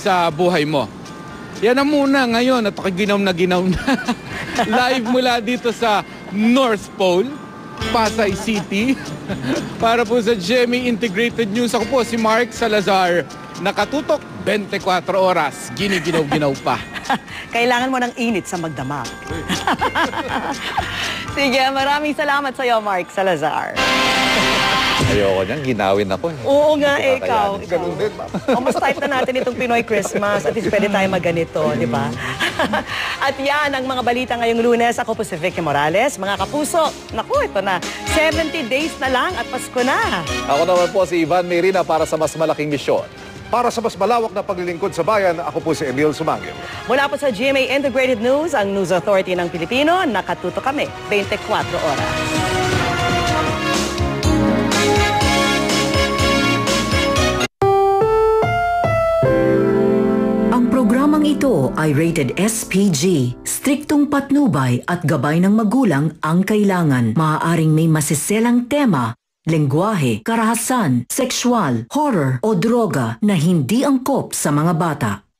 sa buhay mo. Yan na muna ngayon at ginaw na. Live mula dito sa North Pole, Pasay City. Para po sa GMA Integrated News, ako po si Mark Salazar. Nakatutok 24 oras, giniginaw-ginaw pa. Kailangan mo ng init sa magdamag. Sige, maraming salamat sa iyo, Mark Salazar. Ayoko niyan, ginawin ako. Oo nga, ikaw. Ganun din, ma'am. Mas type na natin itong Pinoy Christmas. At least pwede tayo magganito, di ba? At yan ang mga balita ngayong Lunes. Ako po si Vicky Morales. Mga kapuso, naku, ito na. 70 days na lang at Pasko na. Ako naman po si Ivan Merina para sa mas malaking misyon. Para sa mas malawak na paglilingkod sa bayan, ako po si Emil Sumangil. Mula po sa GMA Integrated News, ang News Authority ng Pilipino, nakatuto kami 24 oras. Ang programang ito ay rated SPG. Striktong patnubay at gabay ng magulang ang kailangan. Maaaring may masiselang tema, lengguwahe, karahasan, sexual, horror o droga na hindi angkop sa mga bata.